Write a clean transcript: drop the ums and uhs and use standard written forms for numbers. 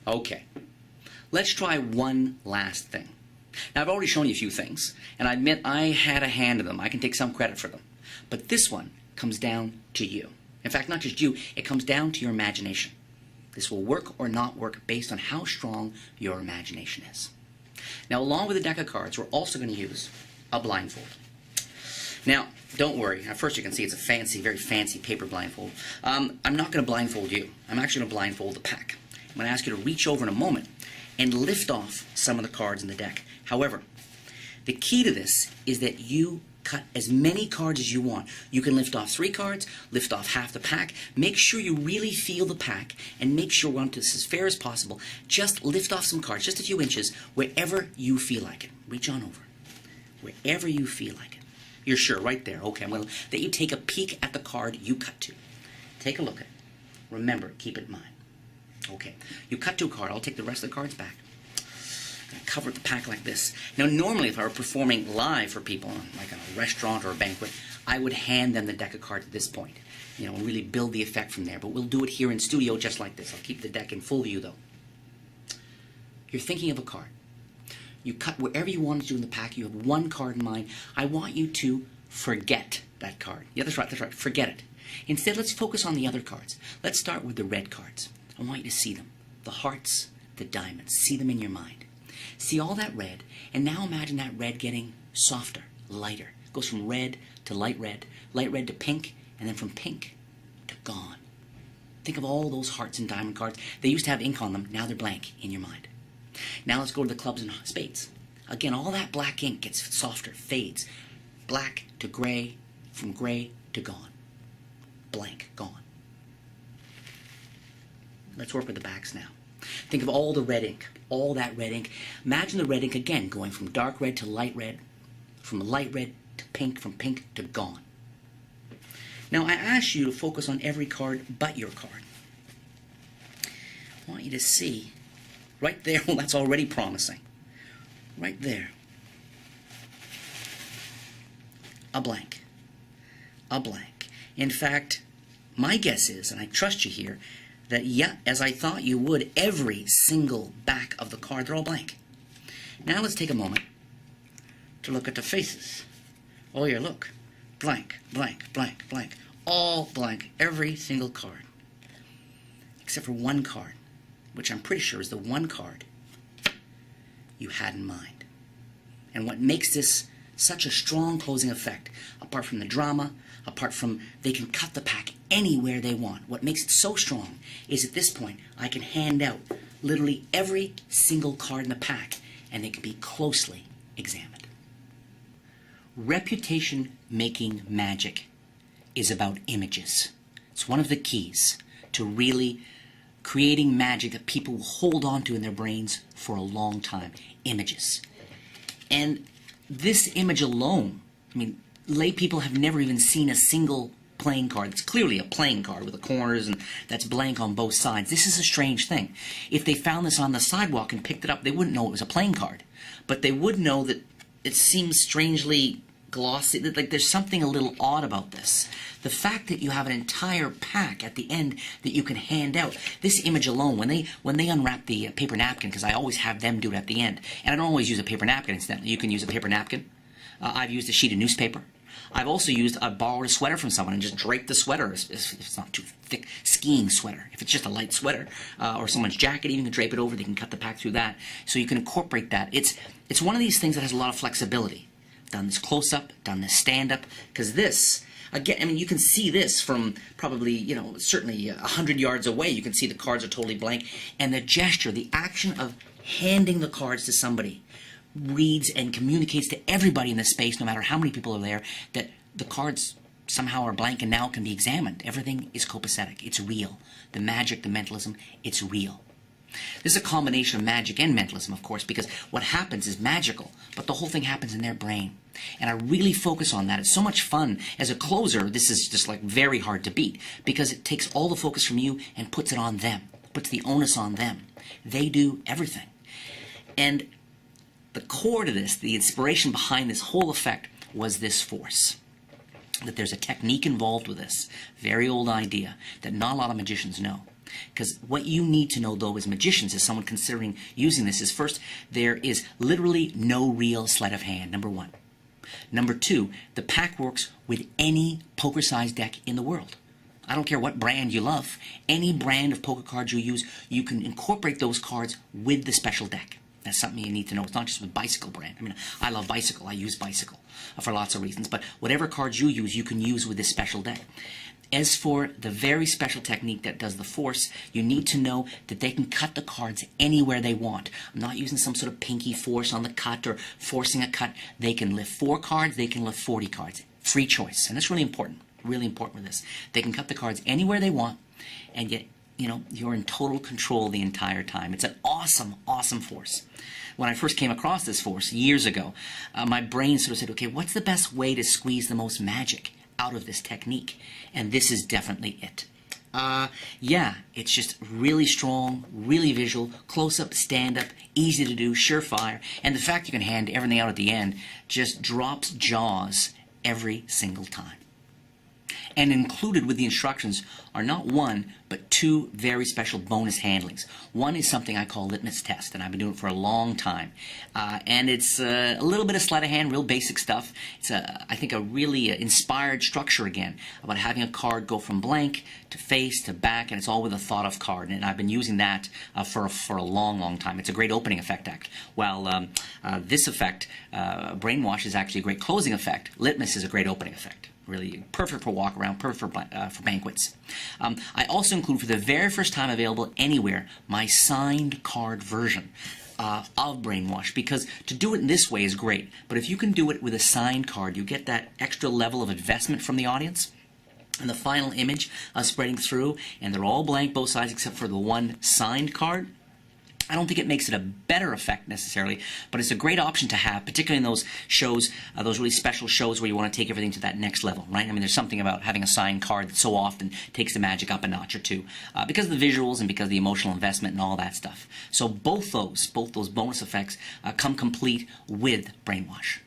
Okay, let's try one last thing. Now, I've already shown you a few things, and I admit I had a hand in them. I can take some credit for them. But this one comes down to you. In fact, not just you, it comes down to your imagination. This will work or not work based on how strong your imagination is. Now, along with the deck of cards, we're also going to use a blindfold. Now, don't worry. At first you can see it's a fancy, very fancy paper blindfold. I'm not going to blindfold you. I'm actually going to blindfold the pack. I'm going to ask you to reach over in a moment and lift off some of the cards in the deck. However, the key to this is that you cut as many cards as you want. You can lift off 3 cards, lift off half the pack. Make sure you really feel the pack and make sure we want this as fair as possible. Just lift off some cards, just a few inches, wherever you feel like it. Reach on over. Wherever you feel like it. You're sure, right there. Okay, I'm going to let you take a peek at the card you cut to. Take a look at it. Remember, keep it in mind. Okay, you cut to a card. I'll take the rest of the cards back. I'm going to cover the pack like this. Now, normally, if I were performing live for people, like in a restaurant or a banquet, I would hand them the deck of cards at this point. You know, and really build the effect from there. But we'll do it here in studio just like this. I'll keep the deck in full view, though. You're thinking of a card. You cut wherever you want to do in the pack. You have one card in mind. I want you to forget that card. Yeah, that's right, that's right. Forget it. Instead, let's focus on the other cards. Let's start with the red cards. I want you to see them. The hearts, the diamonds. See them in your mind. See all that red, and now imagine that red getting softer, lighter. It goes from red to light red to pink, and then from pink to gone. Think of all those hearts and diamond cards. They used to have ink on them. Now they're blank in your mind. Now let's go to the clubs and spades. Again, all that black ink gets softer, fades. Black to gray, from gray to gone. Blank, gone. Let's work with the backs now. Think of all the red ink, all that red ink. Imagine the red ink again going from dark red to light red, from light red to pink, from pink to gone. Now I ask you to focus on every card but your card. I want you to see right there, well, that's already promising. Right there. A blank. A blank. In fact, my guess is, and I trust you here, that yeah, as I thought you would, every single back of the card, they're all blank. Now let's take a moment to look at the faces. Oh yeah, look. Blank, blank, blank, blank. All blank. Every single card. Except for one card, which I'm pretty sure is the one card you had in mind. And what makes this such a strong closing effect, apart from the drama, apart from they can cut the pack anywhere they want, what makes it so strong is at this point I can hand out literally every single card in the pack and they can be closely examined. Reputation-making magic is about images. It's one of the keys to really creating magic that people will hold on to in their brains for a long time. Images. And this image alone, I mean, lay people have never even seen a single playing card. It's clearly a playing card with the corners and that's blank on both sides. This is a strange thing. If they found this on the sidewalk and picked it up, they wouldn't know it was a playing card. But they would know that it seems strangely glossy, that like there's something a little odd about this. The fact that you have an entire pack at the end that you can hand out. This image alone, when they unwrap the paper napkin, because I always have them do it at the end, and I don't always use a paper napkin, incidentally. You can use a paper napkin. I've used a sheet of newspaper. I've also borrowed a sweater from someone and just draped the sweater if it's not too thick, skiing sweater. If it's just a light sweater or someone's jacket, even can drape it over. They can cut the pack through that. So you can incorporate that. It's one of these things that has a lot of flexibility. I've done this close-up, done this stand-up, because this, again, I mean, you can see this from probably, you know, certainly 100 yards away. You can see the cards are totally blank. And the gesture, the action of handing the cards to somebody reads and communicates to everybody in the space, no matter how many people are there, that the cards somehow are blank and now can be examined. Everything is copacetic. It's real. The magic, the mentalism, it's real. This is a combination of magic and mentalism, of course, because what happens is magical, but the whole thing happens in their brain. And I really focus on that. It's so much fun. As a closer, this is just like very hard to beat, because it takes all the focus from you and puts it on them, puts the onus on them. They do everything. And the core to this, the inspiration behind this whole effect, was this force. That there's a technique involved with this, very old idea, that not a lot of magicians know. Because what you need to know, though, as magicians, as someone considering using this, is first, there is literally no real sleight of hand, number one. Number two, the pack works with any poker-sized deck in the world. I don't care what brand you love. Any brand of poker cards you use, you can incorporate those cards with the special deck. That's something you need to know. It's not just with Bicycle brand. I mean, I love Bicycle. I use Bicycle for lots of reasons. But whatever cards you can use with this special deck. As for the very special technique that does the force, you need to know that they can cut the cards anywhere they want. I'm not using some sort of pinky force on the cut or forcing a cut. They can lift 4 cards. They can lift 40 cards. Free choice. And that's really important. Really important with this. They can cut the cards anywhere they want, and yet, you're in total control the entire time. It's an awesome, awesome force. When I first came across this force years ago, my brain sort of said, okay, what's the best way to squeeze the most magic out of this technique? And this is definitely it. Yeah, it's just really strong, really visual, close-up, stand-up, easy to do, surefire, and the fact you can hand everything out at the end just drops jaws every single time. And included with the instructions are not 1, but 2 very special bonus handlings. One is something I call litmus test, and I've been doing it for a long time. And it's a little bit of sleight of hand, real basic stuff. It's, I think, a really inspired structure again about having a card go from blank to face to back, and it's all with a thought of card. And I've been using that for a long, long time. It's a great opening effect, actually. Well, this effect, Brainwash, is actually a great closing effect. Litmus is a great opening effect. Really perfect for walk around, perfect for banquets. I also include, for the very first time available anywhere, my signed card version of Brainwash, because to do it in this way is great, but if you can do it with a signed card, you get that extra level of investment from the audience. And the final image spreading through, and they're all blank, both sides, except for the one signed card. I don't think it makes it a better effect necessarily, but it's a great option to have, particularly in those shows, those really special shows where you want to take everything to that next level, right? I mean, there's something about having a signed card that so often takes the magic up a notch or two because of the visuals and because of the emotional investment and all that stuff. So both those bonus effects come complete with Brainwash.